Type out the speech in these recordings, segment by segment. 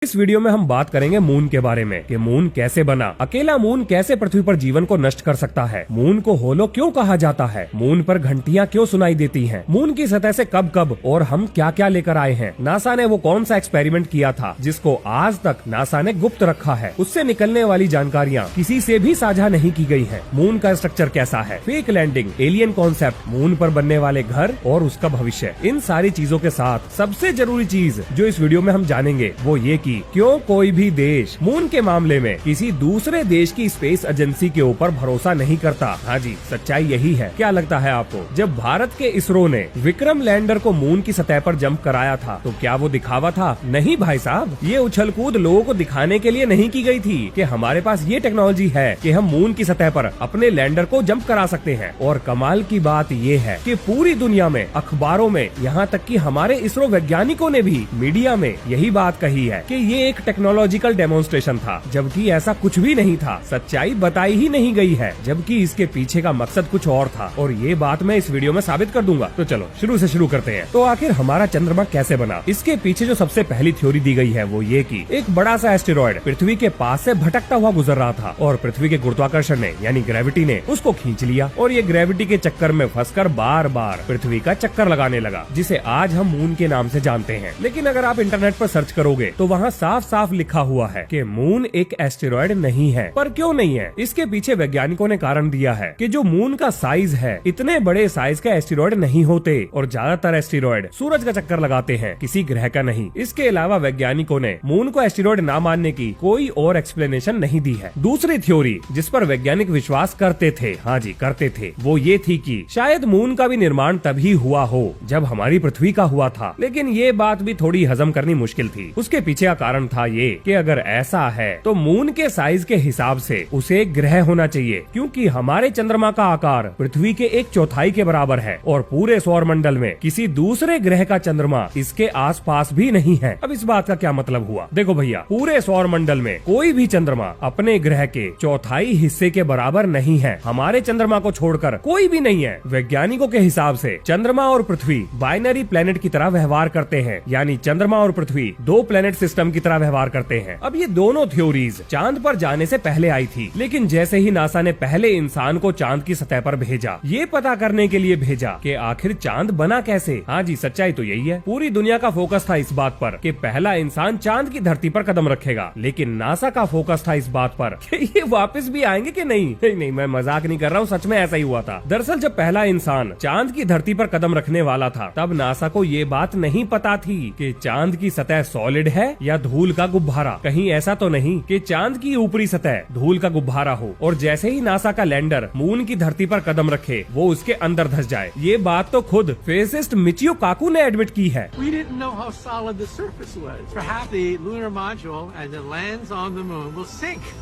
इस वीडियो में हम बात करेंगे मून के बारे में कि मून कैसे बना, अकेला मून कैसे पृथ्वी पर जीवन को नष्ट कर सकता है, मून को होलो क्यों कहा जाता है, मून पर घंटियां क्यों सुनाई देती हैं, मून की सतह से कब कब और हम क्या क्या लेकर आए हैं, नासा ने वो कौन सा एक्सपेरिमेंट किया था जिसको आज तक नासा ने गुप्त रखा है, उससे निकलने वाली जानकारियाँ किसी से भी साझा नहीं की गई है, मून का स्ट्रक्चर कैसा है, fake landing, alien concept, moon पर बनने वाले घर और उसका भविष्य, इन सारी चीजों के साथ सबसे जरूरी चीज जो इस वीडियो में हम जानेंगे वो ये कि क्यों कोई भी देश मून के मामले में किसी दूसरे देश की स्पेस एजेंसी के ऊपर भरोसा नहीं करता। हाँ जी, सच्चाई यही है। क्या लगता है आपको, जब भारत के इसरो ने विक्रम लैंडर को मून की सतह पर जंप कराया था तो क्या वो दिखावा था? नहीं भाई साहब, ये उछल कूद लोगों को दिखाने के लिए नहीं की गई थी कि हमारे पास ये टेक्नोलॉजी है कि हम मून की सतह पर अपने लैंडर को जंप करा सकते हैं। और कमाल की बात ये है कि पूरी दुनिया में, अखबारों में, यहाँ तक कि हमारे इसरो वैज्ञानिकों ने भी मीडिया में यही बात कही है कि ये एक टेक्नोलॉजिकल डेमोन्स्ट्रेशन था, जबकि ऐसा कुछ भी नहीं था। सच्चाई बताई ही नहीं गई है, जबकि इसके पीछे का मकसद कुछ और था और ये बात मैं इस वीडियो में साबित कर दूंगा। तो चलो शुरू से शुरू करते हैं। तो आखिर हमारा चंद्रमा कैसे बना? इसके पीछे जो सबसे पहली थ्योरी दी गई है वो ये कि एक बड़ा सा एस्टेरॉयड पृथ्वी के पास से भटकता हुआ गुजर रहा था और पृथ्वी के गुरुत्वाकर्षण ने यानी ग्रेविटी ने उसको खींच लिया और ये ग्रेविटी के चक्कर में फंसकर बार बार पृथ्वी का चक्कर लगाने लगा, जिसे आज हम मून के नाम से जानते हैं। लेकिन अगर आप इंटरनेट पर सर्च करोगे तो वहाँ साफ साफ लिखा हुआ है कि मून एक एस्टेरॉयड नहीं है। पर क्यों नहीं है? इसके पीछे वैज्ञानिकों ने कारण दिया है कि जो मून का साइज है, इतने बड़े साइज का एस्टेरॉयड नहीं होते और ज्यादातर एस्टेरॉयड सूरज का चक्कर लगाते हैं, किसी ग्रह का नहीं। इसके अलावा वैज्ञानिकों ने मून को एस्टेरॉयड ना मानने की कोई और एक्सप्लेनेशन नहीं दी है। दूसरी थ्योरी जिस पर वैज्ञानिक विश्वास करते थे, हाँ जी करते थे, वो ये थी कि शायद मून का भी निर्माण तभी हुआ हो जब हमारी पृथ्वी का हुआ था। लेकिन ये बात भी थोड़ी हजम करनी मुश्किल थी। उसके पीछे का कारण था ये कि अगर ऐसा है तो मून के साइज के हिसाब से उसे एक ग्रह होना चाहिए, क्योंकि हमारे चंद्रमा का आकार पृथ्वी के 1/4 के बराबर है और पूरे सौर मंडल में किसी दूसरे ग्रह का चंद्रमा इसके आसपास भी नहीं है। अब इस बात का क्या मतलब हुआ? देखो भैया, पूरे सौर मंडल में कोई भी चंद्रमा अपने ग्रह के 1/4 हिस्से के बराबर नहीं है। हमारे चंद्रमा को छोड़कर कोई भी नहीं है। वैज्ञानिकों के हिसाब से चंद्रमा और पृथ्वी बाइनरी प्लेनेट की तरह व्यवहार करते हैं, यानी चंद्रमा और पृथ्वी 2 प्लेनेट सिस्टम की तरह व्यवहार करते हैं। अब ये दोनों थ्योरीज चांद पर जाने से पहले आई थी, लेकिन जैसे ही नासा ने पहले इंसान को चांद की सतह पर भेजा, ये पता करने के लिए भेजा कि आखिर चांद बना कैसे। हाँ जी, सच्चाई तो यही है। पूरी दुनिया का फोकस था इस बात पर कि पहला इंसान चांद की धरती पर कदम रखेगा, लेकिन नासा का फोकस था इस बात पर कि ये वापस भी आएंगे कि नहीं। नहीं, मैं मजाक नहीं कर रहा हूँ, सच में ऐसा ही हुआ था। दरअसल जब पहला इंसान चांद की धरती पर कदम रखने वाला था, तब नासा को ये बात नहीं पता थी कि चांद की सतह सॉलिड है या धूल का गुब्बारा। कहीं ऐसा तो नहीं कि चांद की ऊपरी सतह धूल का गुब्बारा हो और जैसे ही नासा का लैंडर मून की धरती पर कदम रखे वो उसके अंदर धंस जाए। ये बात तो खुद फिजिसिस्ट मिचियो काकू ने एडमिट की है। We didn't know how solid the surface was. Perhaps the lunar module as it lands on the moon will sink.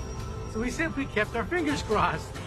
So we simply kept our fingers crossed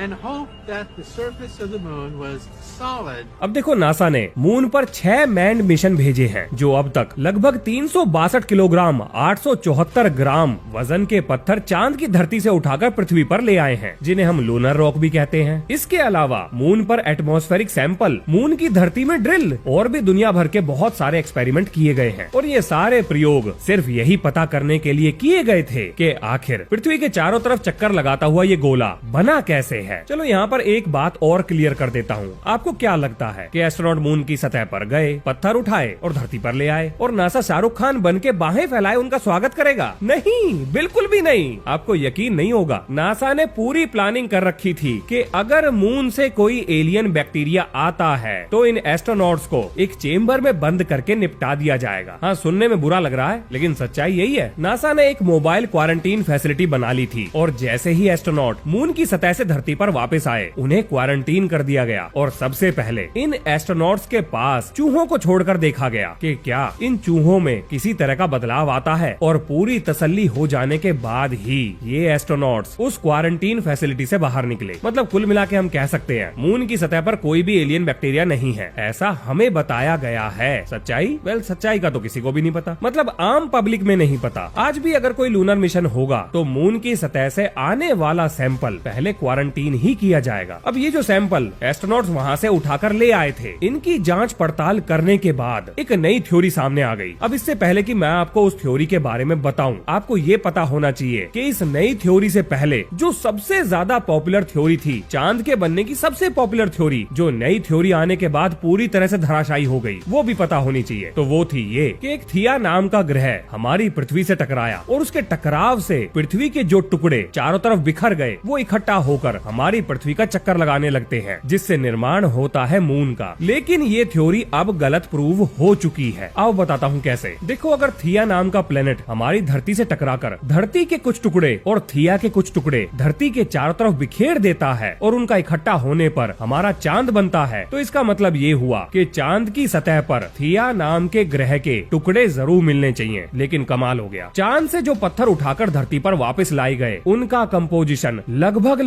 and hope that the surface of the moon was solid. अब देखो, NASA ने moon पर 6 manned mission भेजे हैं जो अब तक लगभग 362 किलोग्राम 874 ग्राम वजन के पत्थर चांद की धरती से उठाकर पृथ्वी पर ले आए हैं, जिन्हें हम लूनर रॉक भी कहते हैं। इसके अलावा मून पर एटमॉस्फेरिक सैंपल, मून की धरती में ड्रिल और भी दुनिया भर के बहुत सारे एक्सपेरिमेंट किए गए हैं। और ये सारे प्रयोग सिर्फ यही पता करने के लिए किए गए थे कि आखिर पृथ्वी के चारों तरफ चक्कर लगाता हुआ ये गोला बना कैसे है। चलो यहाँ पर एक बात और क्लियर कर देता हूँ। आपको क्या लगता है कि एस्ट्रोनॉट मून की सतह पर गए, पत्थर उठाए और धरती पर ले आए और नासा शाहरुख खान बन के बाहें फैलाए उनका स्वागत करेगा? नहीं, बिल्कुल भी नहीं। आपको यकीन नहीं होगा, नासा ने पूरी प्लानिंग कर रखी थी कि अगर मून से कोई एलियन बैक्टीरिया आता है तो इन एस्ट्रोनॉट्स को एक चेम्बर में बंद करके निपटा दिया जाएगा। हाँ, सुनने में बुरा लग रहा है, लेकिन सच्चाई यही है। नासा ने एक मोबाइल क्वारंटीन फैसिलिटी बना ली थी और जैसे ही एस्ट्रोनॉट मून की सतह से धरती पर वापस आए, उन्हें क्वारंटीन कर दिया गया और सबसे पहले इन एस्ट्रोनॉट्स के पास चूहों को छोड़कर देखा गया कि क्या इन चूहों में किसी तरह का बदलाव आता है। और पूरी तसल्ली हो जाने के बाद ही ये एस्ट्रोनॉट्स उस क्वारंटीन फैसिलिटी से बाहर निकले। मतलब कुल मिला के हम कह सकते हैं मून की सतह पर कोई भी एलियन बैक्टीरिया नहीं है, ऐसा हमें बताया गया है। सच्चाई? वेल, सच्चाई का तो किसी को भी नहीं पता, मतलब आम पब्लिक में नहीं पता। आज भी अगर कोई लूनर मिशन होगा तो मून की सतह से आने वाला सैंपल पहले क्वारंटीन क्लीन ही किया जाएगा। अब ये जो सैंपल एस्ट्रोनॉट्स वहाँ से उठाकर ले आए थे, इनकी जांच पड़ताल करने के बाद एक नई थ्योरी सामने आ गई। अब इससे पहले कि मैं आपको उस थ्योरी के बारे में बताऊं, आपको ये पता होना चाहिए कि इस नई थ्योरी से पहले जो सबसे ज्यादा पॉपुलर थ्योरी थी, चांद के बनने की सबसे पॉपुलर थ्योरी, जो नई थ्योरी आने के बाद पूरी तरह से धराशायी हो गई, वो भी पता होनी चाहिए। तो वो थी ये कि एक थिया नाम का ग्रह हमारी पृथ्वी से टकराया और उसके टकराव से पृथ्वी के जो टुकड़े चारों तरफ बिखर गए, वो इकट्ठा होकर हमारी पृथ्वी का चक्कर लगाने लगते हैं, जिससे निर्माण होता है मून का। लेकिन ये थ्योरी अब गलत प्रूव हो चुकी है। अब बताता हूँ कैसे। देखो, अगर थिया नाम का प्लेनेट हमारी धरती से टकराकर धरती के कुछ टुकड़े और थिया के कुछ टुकड़े धरती के चारों तरफ बिखेर देता है और उनका इकट्ठा होने पर हमारा चांद बनता है, तो इसका मतलब ये हुआ कि चांद की सतह पर थिया नाम के ग्रह के टुकड़े जरूर मिलने चाहिए। लेकिन कमाल हो गया, चांद से जो पत्थर उठाकर धरती पर वापस लाए गए, उनका कंपोजिशन लगभग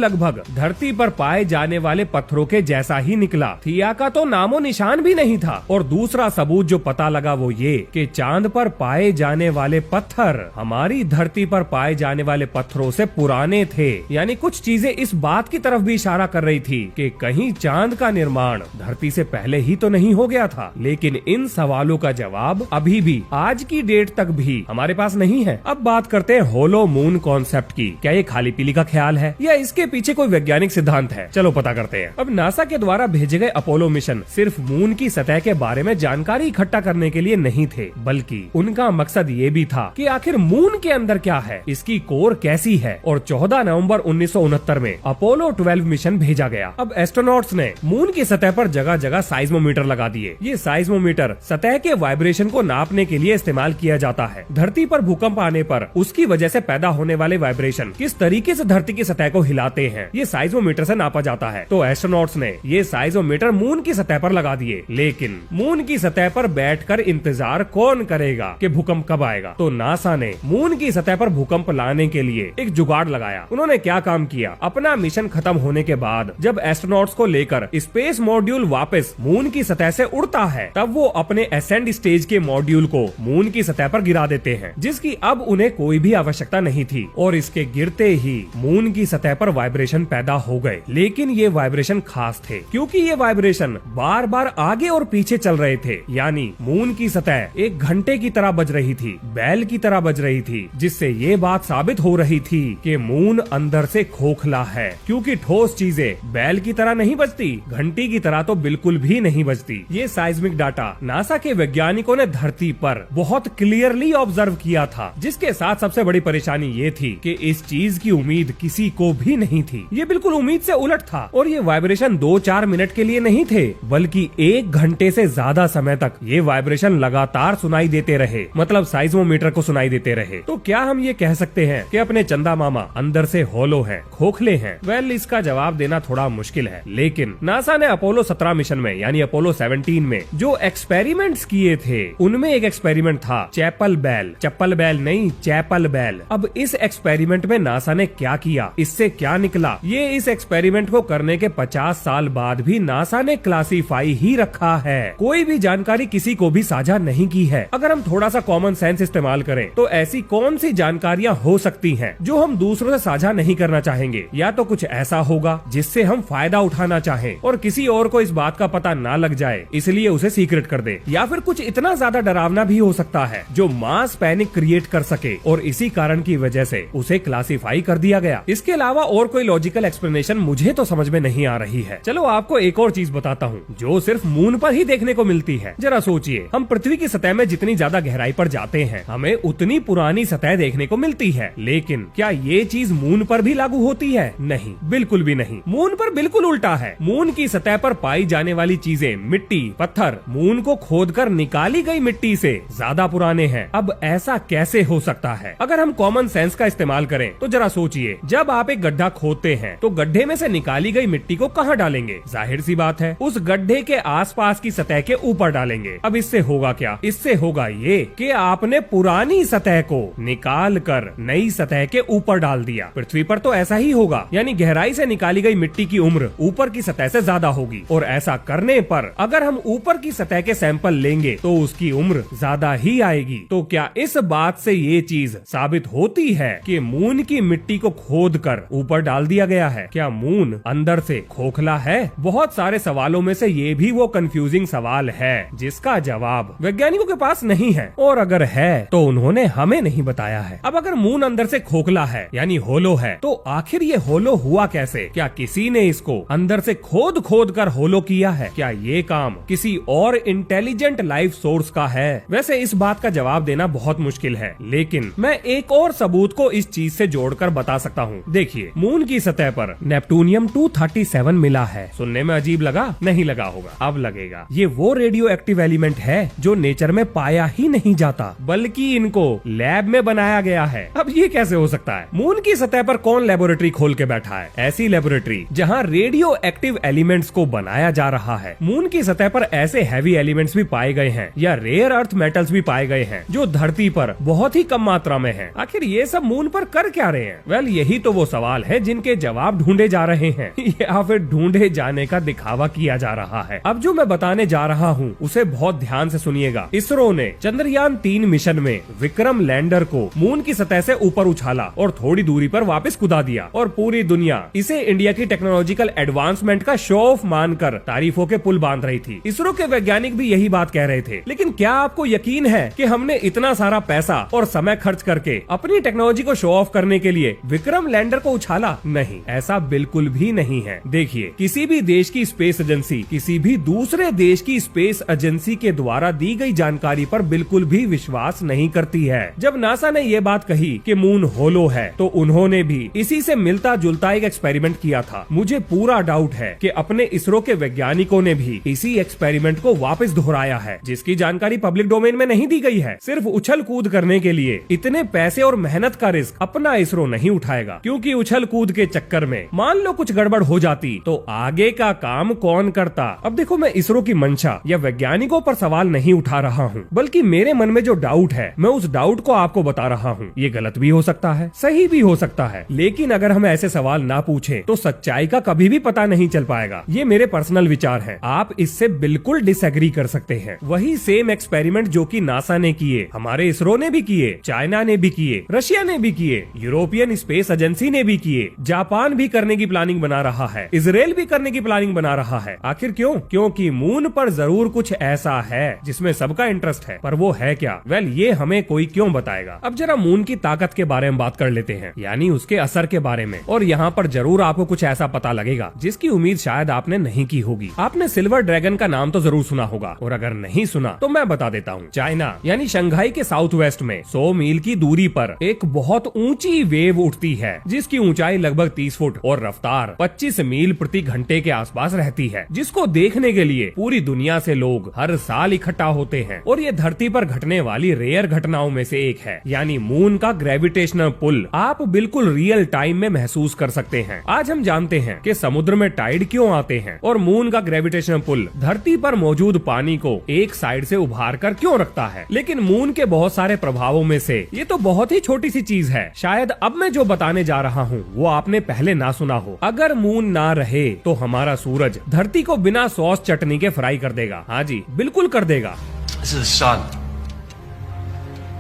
धरती पर पाए जाने वाले पत्थरों के जैसा ही निकला। थिया का तो नामो निशान भी नहीं था। और दूसरा सबूत जो पता लगा वो ये कि चांद पर पाए जाने वाले पत्थर हमारी धरती पर पाए जाने वाले पत्थरों से पुराने थे। यानी कुछ चीजें इस बात की तरफ भी इशारा कर रही थी कि कहीं चांद का निर्माण धरती से पहले ही तो नहीं हो गया था। लेकिन इन सवालों का जवाब अभी भी आज की डेट तक भी हमारे पास नहीं है। अब बात करते हैं होलो मून कॉन्सेप्ट की। क्या ये खाली पीली का ख्याल है या इसके पीछे कोई वैज्ञानिक सिद्धांत है? चलो पता करते हैं। अब नासा के द्वारा भेजे गए अपोलो मिशन सिर्फ मून की सतह के बारे में जानकारी इकट्ठा करने के लिए नहीं थे, बल्कि उनका मकसद ये भी था कि आखिर मून के अंदर क्या है, इसकी कोर कैसी है। और 14 नवंबर 1969 में अपोलो 12 मिशन भेजा गया। अब एस्ट्रोनॉट्स ने मून की सतह पर जगह जगह साइज्मोमीटर लगा दिए। ये साइज्मोमीटर सतह के वाइब्रेशन को नापने के लिए इस्तेमाल किया जाता है। धरती पर भूकंप आने पर उसकी वजह से पैदा होने वाले वाइब्रेशन किस तरीके से धरती की सतह को हिलाते हैं, ये साइज्मोमीटर से नापा जाता है। तो एस्ट्रोनॉट्स ने ये साइज्मोमीटर मून की सतह पर लगा दिए। लेकिन मून की सतह पर बैठकर इंतजार कौन करेगा कि भूकंप कब आएगा? तो नासा ने मून की सतह पर भूकंप लाने के लिए एक जुगाड़ लगाया। उन्होंने क्या काम किया, अपना मिशन खत्म होने के बाद जब एस्ट्रोनॉट्स को लेकर स्पेस मॉड्यूल वापस मून की सतह से उड़ता है, तब वो अपने असेंड स्टेज के मॉड्यूल को मून की सतह पर गिरा देते हैं, जिसकी अब उन्हें कोई भी आवश्यकता नहीं थी। और इसके गिरते ही मून की सतह पर वाइब्रेशन पैदा हो गए। लेकिन ये वाइब्रेशन खास थे, क्योंकि ये वाइब्रेशन बार बार आगे और पीछे चल रहे थे। यानी मून की सतह एक घंटे की तरह बज रही थी, बैल की तरह बज रही थी, जिससे ये बात साबित हो रही थी कि मून अंदर से खोखला है। क्योंकि ठोस चीजें बैल की तरह नहीं बजती, घंटी की तरह तो बिल्कुल भी नहीं बजती। ये साइज्मिक डाटा नासा के वैज्ञानिकों ने धरती पर बहुत क्लियरली ऑब्जर्व किया था, जिसके साथ सबसे बड़ी परेशानी ये थी कि इस चीज की उम्मीद किसी को भी नहीं थी। ये बिल्कुल उम्मीद से उलट था। और ये वाइब्रेशन 2-4 मिनट के लिए नहीं थे, बल्कि 1 घंटे से ज्यादा समय तक ये वाइब्रेशन लगातार सुनाई देते रहे। मतलब साइज्मोमीटर को सुनाई देते रहे। तो क्या हम ये कह सकते हैं कि अपने चंदा मामा अंदर से होलो हैं, खोखले हैं? वेल, इसका जवाब देना थोड़ा मुश्किल है। लेकिन नासा ने अपोलो 17 मिशन में यानी अपोलो 17 में जो एक्सपेरिमेंट्स किए थे, उनमें एक एक्सपेरिमेंट था चैपल बेल। चप्पल बेल नहीं, चैपल बेल। अब इस एक्सपेरिमेंट में नासा ने क्या किया, इससे क्या निकला, ये इस एक्सपेरिमेंट को करने के 50 साल बाद भी नासा ने क्लासीफाई ही रखा है। कोई भी जानकारी किसी को भी साझा नहीं की है। अगर हम थोड़ा सा कॉमन सेंस इस्तेमाल करें तो ऐसी कौन सी जानकारियां हो सकती हैं जो हम दूसरों से साझा नहीं करना चाहेंगे? या तो कुछ ऐसा होगा जिससे हम फायदा उठाना चाहें और किसी और को इस बात का पता ना लग जाए, इसलिए उसे सीक्रेट कर दे। या फिर कुछ इतना ज्यादा डरावना भी हो सकता है जो मास पैनिक क्रिएट कर सके और इसी कारण की वजह से उसे क्लासीफाई कर दिया गया। इसके अलावा और कोई लॉजिकल एक्सप्लेनेशन मुझे तो समझ में नहीं आ रही है। चलो आपको एक और चीज बताता हूँ जो सिर्फ मून पर ही देखने को मिलती है। जरा सोचिए, हम पृथ्वी की सतह में जितनी ज्यादा गहराई पर जाते हैं, हमें उतनी पुरानी सतह देखने को मिलती है। लेकिन क्या ये चीज मून पर भी लागू होती है? नहीं, बिल्कुल भी नहीं। मून पर बिल्कुल उल्टा है। मून की सतह पर पाई जाने वाली चीजें, मिट्टी, पत्थर, मून को खोदकर निकाली गई मिट्टी से ज्यादा पुराने हैं। अब ऐसा कैसे हो सकता है? अगर हम कॉमन सेंस का इस्तेमाल करें तो जरा सोचिए, जब आप एक गड्ढा खोदते हैं तो गड्ढे में से निकाली गई मिट्टी को कहाँ डालेंगे? जाहिर सी बात है, उस गड्ढे के आसपास की सतह के ऊपर डालेंगे। अब इससे होगा क्या? इससे होगा ये कि आपने पुरानी सतह को निकाल कर नई सतह के ऊपर डाल दिया। पृथ्वी पर तो ऐसा ही होगा, यानी गहराई से निकाली गई मिट्टी की उम्र ऊपर की सतह से ज्यादा होगी। और ऐसा करने पर अगर हम ऊपर की सतह के सैंपल लेंगे तो उसकी उम्र ज्यादा ही आएगी। तो क्या इस बात से ये चीज साबित होती है कि मून की मिट्टी को खोद कर ऊपर डाल दिया गया क्या है? क्या मून अंदर से खोखला है? बहुत सारे सवालों में से ये भी वो कंफ्यूजिंग सवाल है जिसका जवाब वैज्ञानिकों के पास नहीं है, और अगर है तो उन्होंने हमें नहीं बताया है। अब अगर मून अंदर से खोखला है यानी होलो है, तो आखिर ये होलो हुआ कैसे? क्या किसी ने इसको अंदर से खोद खोद कर होलो किया है? क्या ये काम किसी और इंटेलिजेंट लाइफ सोर्स का है? वैसे इस बात का जवाब देना बहुत मुश्किल है, लेकिन मैं एक और सबूत को इस चीज से जोड़कर बता सकता हूँ। देखिए, मून की सतह पर नेपटूनियम 237 मिला है। सुनने में अजीब लगा? नहीं लगा होगा, अब लगेगा। ये वो रेडियो एक्टिव एलिमेंट है जो नेचर में पाया ही नहीं जाता, बल्कि इनको लैब में बनाया गया है। अब ये कैसे हो सकता है? मून की सतह पर कौन लेबोरेटरी खोल के बैठा है? ऐसी लेबोरेटरी जहाँ रेडियो एक्टिव एलिमेंट्स को बनाया जा रहा है। मून की सतह पर ऐसे हैवी एलिमेंट्स भी पाए गए हैं या रेयर अर्थ मेटल्स भी पाए गए हैं जो धरती पर बहुत ही कम मात्रा में हैं। आखिर ये सब मून पर कर क्या रहे हैं? वेल, यही तो वो सवाल है जिनके जवाब ढूंढे जा रहे हैं या फिर ढूंढे जाने का दिखावा किया जा रहा है। अब जो मैं बताने जा रहा हूँ उसे बहुत ध्यान से सुनिएगा। इसरो ने चंद्रयान 3 मिशन में विक्रम लैंडर को मून की सतह से ऊपर उछाला और थोड़ी दूरी पर वापस कुदा दिया, और पूरी दुनिया इसे इंडिया की टेक्नोलॉजिकल एडवांसमेंट का शो ऑफ मानकर तारीफों के पुल बांध रही थी। इसरो के वैज्ञानिक भी यही बात कह रहे थे। लेकिन क्या आपको यकीन है कि हमने इतना सारा पैसा और समय खर्च करके अपनी टेक्नोलॉजी को शो ऑफ करने के लिए विक्रम लैंडर को उछाला? नहीं, ऐसा बिल्कुल भी नहीं है। देखिए, किसी भी देश की स्पेस एजेंसी किसी भी दूसरे देश की स्पेस एजेंसी के द्वारा दी गई जानकारी पर बिल्कुल भी विश्वास नहीं करती है। जब नासा ने ये बात कही कि मून होलो है, तो उन्होंने भी इसी से मिलता जुलता एक एक्सपेरिमेंट किया था। मुझे पूरा डाउट है कि अपने इसरो के वैज्ञानिकों ने भी इसी एक्सपेरिमेंट को वापस दोहराया है, जिसकी जानकारी पब्लिक डोमेन में नहीं दी गई है। सिर्फ उछल कूद करने के लिए इतने पैसे और मेहनत का रिस्क अपना इसरो नहीं उठाएगा, क्योंकि उछल कूद के चक्कर में मान लो कुछ गड़बड़ हो जाती तो आगे का काम कौन करता? अब देखो, मैं इसरो की मंशा या वैज्ञानिकों पर सवाल नहीं उठा रहा हूँ, बल्कि मेरे मन में जो डाउट है मैं उस डाउट को आपको बता रहा हूँ। ये गलत भी हो सकता है, सही भी हो सकता है, लेकिन अगर हम ऐसे सवाल ना पूछें तो सच्चाई का कभी भी पता नहीं चल पाएगा। ये मेरे पर्सनल विचार हैं, आप इससे बिल्कुल डिसएग्री कर सकते हैं। वही सेम एक्सपेरिमेंट जो कि नासा ने किए, हमारे इसरो ने भी किए, चाइना ने भी किए, रशिया ने भी किए, यूरोपियन स्पेस एजेंसी ने भी किए, जापान भी करने की प्लानिंग बना रहा है, इजराइल भी करने की प्लानिंग बना रहा है। आखिर क्यों? क्योंकि मून पर जरूर कुछ ऐसा है जिसमें सबका इंटरेस्ट है, पर वो है क्या? वेल, ये हमें कोई क्यों बताएगा? अब जरा मून की ताकत के बारे में बात कर लेते हैं, यानी उसके असर के बारे में। और यहाँ पर जरूर आपको कुछ ऐसा पता लगेगा जिसकी उम्मीद शायद आपने नहीं की होगी। आपने सिल्वर ड्रैगन का नाम तो जरूर सुना होगा, और अगर नहीं सुना तो मैं बता देता हूँ। चाइना यानी शंघाई के साउथ वेस्ट में 100 मील की दूरी पर एक बहुत ऊंची वेव उठती है, जिसकी ऊंचाई लगभग 30 फुट और रफ्तार 25 मील प्रति घंटे के आसपास रहती है, जिसको देखने के लिए पूरी दुनिया से लोग हर साल इकट्ठा होते हैं। और ये धरती पर घटने वाली रेयर घटनाओं में से एक है, यानी मून का ग्रेविटेशनल पुल आप बिल्कुल रियल टाइम में महसूस कर सकते हैं। आज हम जानते हैं कि समुद्र में टाइड क्यों आते हैं, और मून का ग्रेविटेशनल पुल धरती पर मौजूद पानी को एक साइड से उभार कर क्यों रखता है। लेकिन मून के बहुत सारे प्रभावों में से ये तो बहुत ही छोटी सी चीज है। शायद अब मैं जो बताने जा रहा हूँ वो आपने पहले ना सुना हो। अगर मून ना रहे तो हमारा सूरज धरती को बिना सॉस चटनी के फ्राई कर देगा। हाँ जी, बिल्कुल कर देगा। This is the sun.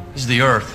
This is the earth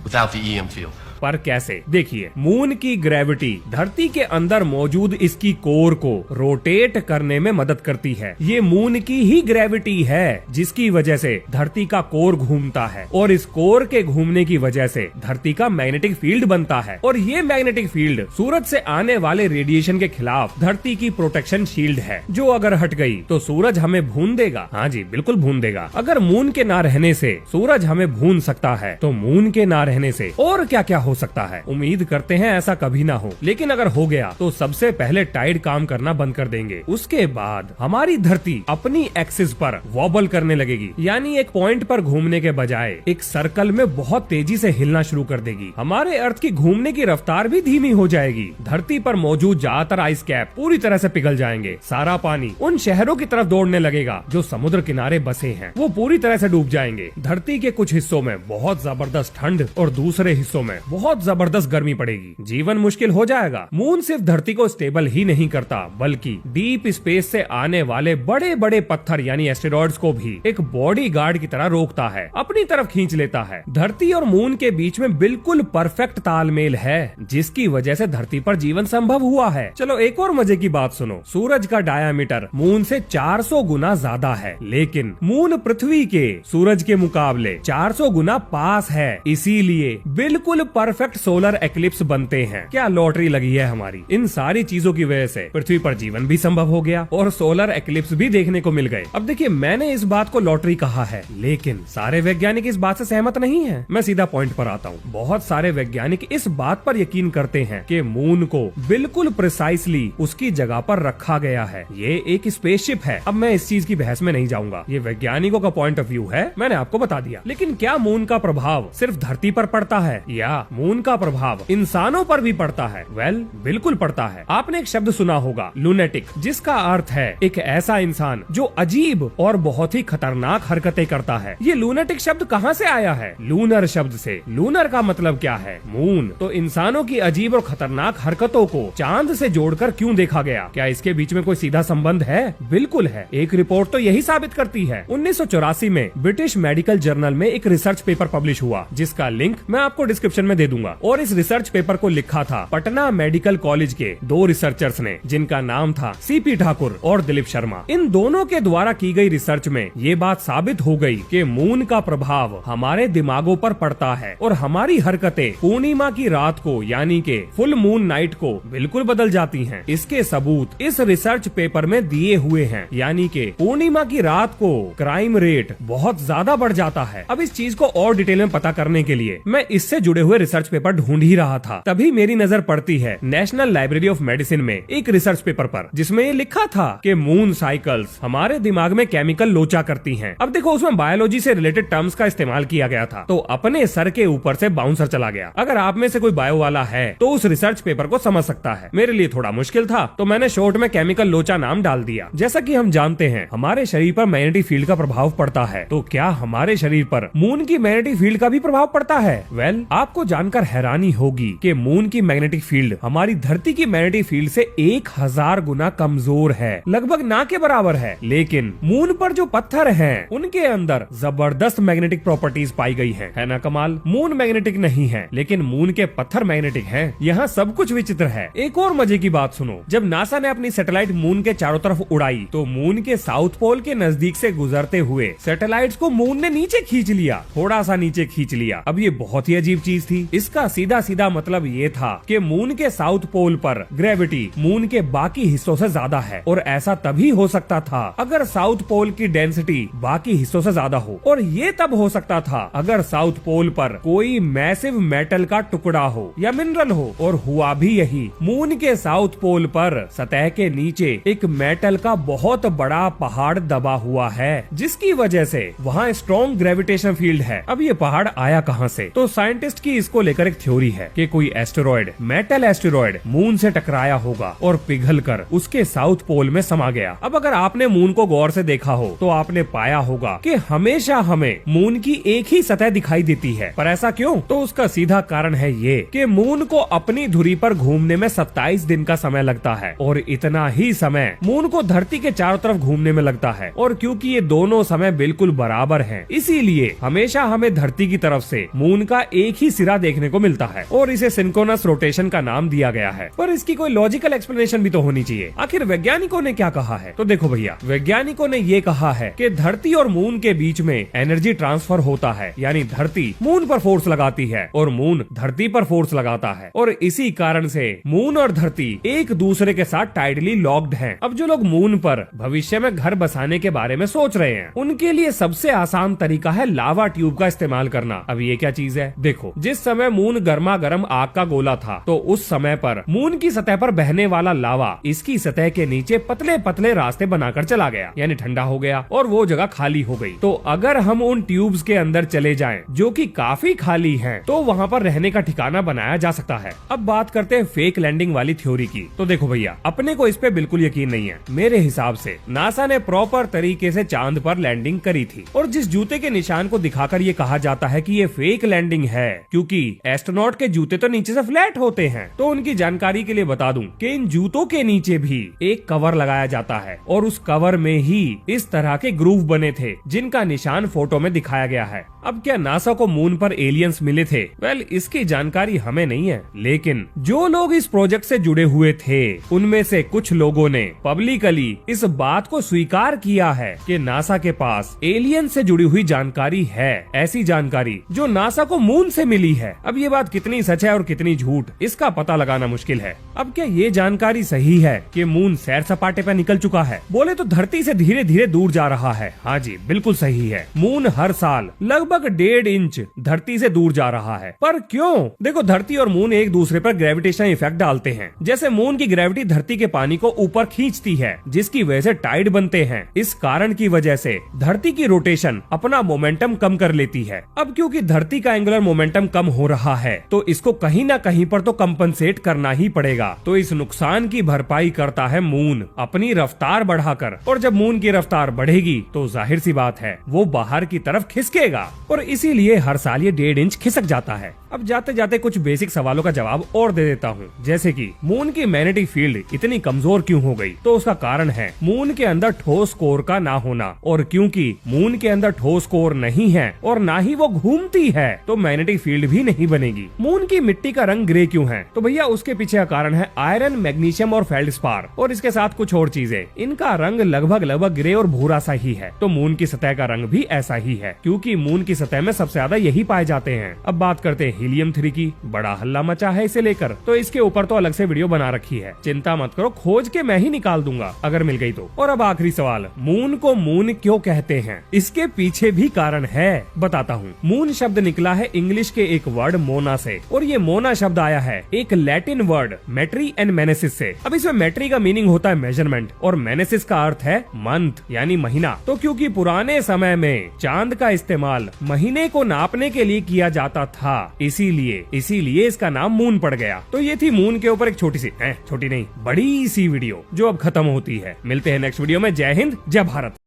without the EM field. पर कैसे? देखिए, मून की ग्रेविटी धरती के अंदर मौजूद इसकी कोर को रोटेट करने में मदद करती है। ये मून की ही ग्रेविटी है जिसकी वजह से धरती का कोर घूमता है, और इस कोर के घूमने की वजह से धरती का मैग्नेटिक फील्ड बनता है, और ये मैग्नेटिक फील्ड सूरज से आने वाले रेडिएशन के खिलाफ धरती की प्रोटेक्शन शील्ड है, जो अगर हट गई तो सूरज हमें भून देगा। हाँ जी, बिल्कुल भून देगा। अगर मून के ना रहने से सूरज हमें भून सकता है, तो मून के ना रहने से और क्या क्या हो सकता है। उम्मीद करते हैं ऐसा कभी ना हो, लेकिन अगर हो गया तो सबसे पहले टाइड काम करना बंद कर देंगे। उसके बाद हमारी धरती अपनी एक्सिस पर वॉबल करने लगेगी, यानी एक पॉइंट पर घूमने के बजाय एक सर्कल में बहुत तेजी से हिलना शुरू कर देगी। हमारे अर्थ की घूमने की रफ्तार भी धीमी हो जाएगी। धरती पर मौजूद ज्यादातर आइस कैप पूरी तरह से पिघल जाएंगे। सारा पानी उन शहरों की तरफ दौड़ने लगेगा जो समुद्र किनारे बसे हैं, वो पूरी तरह से डूब जाएंगे। धरती के कुछ हिस्सों में बहुत जबरदस्त ठंड और दूसरे हिस्सों में बहुत जबरदस्त गर्मी पड़ेगी, जीवन मुश्किल हो जाएगा। मून सिर्फ धरती को स्टेबल ही नहीं करता बल्कि डीप स्पेस से आने वाले बड़े बड़े पत्थर यानी एस्टेरॉइड्स को भी एक बॉडी गार्ड की तरह रोकता है, अपनी तरफ खींच लेता है। धरती और मून के बीच में बिल्कुल परफेक्ट तालमेल है, जिसकी वजह से धरती पर जीवन संभव हुआ है। चलो एक और मजे की बात सुनो। सूरज का डायामीटर मून से 400 गुना ज्यादा है, लेकिन मून पृथ्वी के सूरज के मुकाबले 400 गुना पास है, इसीलिए बिल्कुल परफेक्ट सोलर एक्लिप्स बनते हैं। क्या लॉटरी लगी है हमारी। इन सारी चीजों की वजह से पृथ्वी पर जीवन भी संभव हो गया और सोलर एक्लिप्स भी देखने को मिल गए। अब देखिए, मैंने इस बात को लॉटरी कहा है, लेकिन सारे वैज्ञानिक इस बात से सहमत नहीं है। मैं सीधा पॉइंट पर आता हूँ। बहुत सारे वैज्ञानिक इस बात पर यकीन करते हैं कि मून को बिल्कुल प्रिसाइसली उसकी जगह पर रखा गया है, ये एक स्पेसशिप है। अब मैं इस चीज की बहस में नहीं जाऊंगा, ये वैज्ञानिकों का पॉइंट ऑफ व्यू है, मैंने आपको बता दिया। लेकिन क्या मून का प्रभाव सिर्फ धरती पर पड़ता है या मून का प्रभाव इंसानों पर भी पड़ता है? वेल, बिल्कुल पड़ता है। आपने एक शब्द सुना होगा, लूनेटिक, जिसका अर्थ है एक ऐसा इंसान जो अजीब और बहुत ही खतरनाक हरकतें करता है। ये लूनेटिक शब्द कहाँ से आया है? लूनर शब्द से। लूनर का मतलब क्या है? मून। तो इंसानों की अजीब और खतरनाक हरकतों को चांद से जोड़कर क्यों देखा गया? क्या इसके बीच में कोई सीधा संबंध है? बिल्कुल है। एक रिपोर्ट तो यही साबित करती है। 1984 में ब्रिटिश मेडिकल जर्नल में एक रिसर्च पेपर पब्लिश हुआ, जिसका लिंक मैं आपको डिस्क्रिप्शन में दे दूंगा। और इस रिसर्च पेपर को लिखा था पटना मेडिकल कॉलेज के दो रिसर्चर्स ने, जिनका नाम था सीपी ठाकुर और दिलीप शर्मा। इन दोनों के द्वारा की गई रिसर्च में ये बात साबित हो गई कि मून का प्रभाव हमारे दिमागों पर पड़ता है और हमारी हरकतें पूर्णिमा की रात को यानी कि फुल मून नाइट को बिल्कुल बदल जाती हैं। इसके सबूत इस रिसर्च पेपर में दिए हुए हैं, यानी कि पूर्णिमा की रात को क्राइम रेट बहुत ज्यादा बढ़ जाता है। अब इस चीज को और डिटेल में पता करने के लिए मैं इससे जुड़े हुए रिसर्च पेपर ढूंढ ही रहा था, तभी मेरी नजर पड़ती है नेशनल लाइब्रेरी ऑफ मेडिसिन में एक रिसर्च पेपर पर, जिसमें ये लिखा था कि मून साइकिल्स हमारे दिमाग में केमिकल लोचा करती हैं। अब देखो, उसमें बायोलॉजी से रिलेटेड टर्म्स का इस्तेमाल किया गया था, तो अपने सर के ऊपर से बाउंसर चला गया। अगर आप में से कोई बायो वाला है तो उस रिसर्च पेपर को समझ सकता है। मेरे लिए थोड़ा मुश्किल था, तो मैंने शॉर्ट में केमिकल लोचा नाम डाल दिया। जैसा कि हम जानते हैं, हमारे शरीर पर मैग्नेटिक फील्ड का प्रभाव पड़ता है, तो क्या हमारे शरीर पर मून की मैग्नेटिक फील्ड का भी प्रभाव पड़ता है? वेल, आपको जानकर हैरानी होगी कि मून की मैग्नेटिक फील्ड हमारी धरती की मैग्नेटिक फील्ड से 1000 गुना कमजोर है, लगभग ना के बराबर है। लेकिन मून पर जो पत्थर हैं, उनके अंदर जबरदस्त मैग्नेटिक प्रॉपर्टीज पाई गई है ना कमाल। मून मैग्नेटिक नहीं है, लेकिन मून के पत्थर मैग्नेटिक हैं। यहाँ सब कुछ विचित्र है। एक और मजे की बात सुनो, जब नासा ने अपनी सैटेलाइट मून के चारों तरफ उड़ाई, तो मून के साउथ पोल के नजदीक से गुजरते हुए सैटेलाइट्स को मून ने नीचे खींच लिया, थोड़ा सा नीचे खींच लिया। अब ये बहुत ही अजीब चीज थी। इसका सीधा सीधा मतलब ये था कि मून के साउथ पोल पर ग्रेविटी मून के बाकी हिस्सों से ज्यादा है, और ऐसा तभी हो सकता था अगर साउथ पोल की डेंसिटी बाकी हिस्सों से ज्यादा हो, और ये तब हो सकता था अगर साउथ पोल पर कोई मैसिव मेटल का टुकड़ा हो या मिनरल हो। और हुआ भी यही। मून के साउथ पोल पर सतह के नीचे एक मेटल का बहुत बड़ा पहाड़ दबा हुआ है, जिसकी वजह से वहाँ स्ट्रॉन्ग ग्रेविटेशन फील्ड है। अब ये पहाड़ आया कहाँ से? तो साइंटिस्ट की इसको लेकर एक थ्योरी है कि कोई एस्टेरॉइड, मेटल एस्टेरॉइड मून से टकराया होगा और पिघलकर उसके साउथ पोल में समा गया। अब अगर आपने मून को गौर से देखा हो तो आपने पाया होगा कि हमेशा हमें मून की एक ही सतह दिखाई देती है। पर ऐसा क्यों? तो उसका सीधा कारण है ये कि मून को अपनी धुरी पर घूमने में 27 दिन का समय लगता है, और इतना ही समय मून को धरती के चारों तरफ घूमने में लगता है। और क्योंकि ये दोनों समय बिल्कुल बराबर हैं, इसीलिए हमेशा हमें धरती की तरफ से मून का एक ही सिरा देखने को मिलता है, और इसे सिंक्रोनस रोटेशन का नाम दिया गया है। पर इसकी कोई लॉजिकल एक्सप्लेनेशन भी तो होनी चाहिए। आखिर वैज्ञानिकों ने क्या कहा है? तो देखो भैया, वैज्ञानिकों ने ये कहा है कि धरती और मून के बीच में एनर्जी ट्रांसफर होता है, यानी धरती मून पर फोर्स लगाती है और मून धरती पर फोर्स लगाता है, और इसी कारण से मून और धरती एक दूसरे के साथ टाइटली लॉक्ड हैं। अब जो लोग मून पर भविष्य में घर बसाने के बारे में सोच रहे हैं, उनके लिए सबसे आसान तरीका है लावा ट्यूब का इस्तेमाल करना। अब ये क्या चीज है? देखो, जिस समय मून गर्मा गर्म आग का गोला था, तो उस समय पर मून की सतह पर बहने वाला लावा इसकी सतह के नीचे पतले पतले रास्ते बनाकर चला गया, यानी ठंडा हो गया और वो जगह खाली हो गई। तो अगर हम उन ट्यूब्स के अंदर चले जाएं, जो कि काफी खाली हैं, तो वहाँ पर रहने का ठिकाना बनाया जा सकता है। अब बात करते हैं फेक लैंडिंग वाली थ्योरी की। तो देखो भैया, अपने को इस पे बिल्कुल यकीन नहीं है। मेरे हिसाब से नासा ने प्रॉपर तरीके से चांद पर लैंडिंग करी थी, और जिस जूते के निशान को दिखाकर ये कहा जाता है कि ये फेक लैंडिंग है, क्योंकि एस्ट्रोनॉट के जूते तो नीचे से फ्लैट होते हैं। तो उनकी जानकारी के लिए बता दूं कि इन जूतों के नीचे भी एक कवर लगाया जाता है और उस कवर में ही इस तरह के ग्रूव बने थे जिनका निशान फोटो में दिखाया गया है। अब क्या नासा को मून पर एलियंस मिले थे? वेल, इसकी जानकारी हमें नहीं है, लेकिन जो लोग इस प्रोजेक्ट से जुड़े हुए थे उनमें से कुछ लोगों ने पब्लिकली इस बात को स्वीकार किया है कि नासा के पास एलियन से जुड़ी हुई जानकारी है, ऐसी जानकारी जो नासा को मून से मिली है। अब ये बात कितनी सच है और कितनी झूठ, इसका पता लगाना मुश्किल है। अब क्या ये जानकारी सही है कि मून सैर सपाटे पर निकल चुका है? बोले तो धरती से धीरे धीरे दूर जा रहा है। हाँ जी, बिल्कुल सही है। मून हर साल लगभग 1.5 इंच धरती से दूर जा रहा है। पर क्यों? देखो, धरती और मून एक दूसरे पर ग्रेविटेशनल इफेक्ट डालते हैं। जैसे मून की ग्रेविटी धरती के पानी को ऊपर खींचती है, जिसकी वजह से टाइड बनते हैं। इस कारण की वजह से धरती की रोटेशन अपना मोमेंटम कम कर लेती है। अब क्योंकि धरती का एंगुलर मोमेंटम कम हो रहा है, तो इसको कहीं ना कहीं पर तो कंपनसेट करना ही पड़ेगा। तो इस नुकसान की भरपाई करता है मून अपनी रफ्तार बढ़ाकर। और जब मून की रफ्तार बढ़ेगी तो जाहिर सी बात है वो बाहर की तरफ खिसकेगा, और इसीलिए हर साल ये 1.5 इंच खिसक जाता है। अब जाते जाते कुछ बेसिक सवालों का जवाब और दे देता हूँ, जैसे कि मून की मैग्नेटिक फील्ड इतनी कमजोर क्यों हो गई? तो उसका कारण है मून के अंदर ठोस कोर का ना होना। और क्योंकि मून के अंदर ठोस कोर नहीं है और ना ही वो घूमती है, तो मैग्नेटिक फील्ड भी नहीं बनेगी। मून की मिट्टी का रंग ग्रे क्यों है? तो भैया उसके पीछे का कारण है आयरन, मैग्नीशियम और फेल्डस्पार, और इसके साथ कुछ और चीजें। इनका रंग लगभग ग्रे और भूरा सा ही है। तो मून की सतह का रंग भी ऐसा ही है, क्योंकि मून की सतह में सबसे ज्यादा यही पाए जाते हैं। अब बात करते हैं हीलियम 3 की। बड़ा हल्ला मचा है इसे लेकर, तो इसके ऊपर तो अलग से वीडियो बना रखी है। चिंता मत करो, खोज के मैं ही निकाल दूंगा अगर मिल गई तो। और अब आखिरी सवाल, मून को मून क्यों कहते हैं? इसके पीछे भी कारण है, बताता हूँ। मून शब्द निकला है इंग्लिश के एक वर्ड मोना से, और ये मोना शब्द आया है एक लैटिन वर्ड मेट्री एंड मेनेसिस से। अब इसमें मेट्री का मीनिंग होता है मेजरमेंट और मेनेसिस का अर्थ है मंथ यानी महीना। तो क्योंकि पुराने समय में चांद का इस्तेमाल महीने को नापने के लिए किया जाता था, इसीलिए इसका नाम मून पड़ गया। तो ये थी मून के ऊपर एक छोटी नहीं बड़ी सी वीडियो जो अब खत्म होती है। मिलते हैं नेक्स्ट वीडियो में। जय हिंद, जय भारत।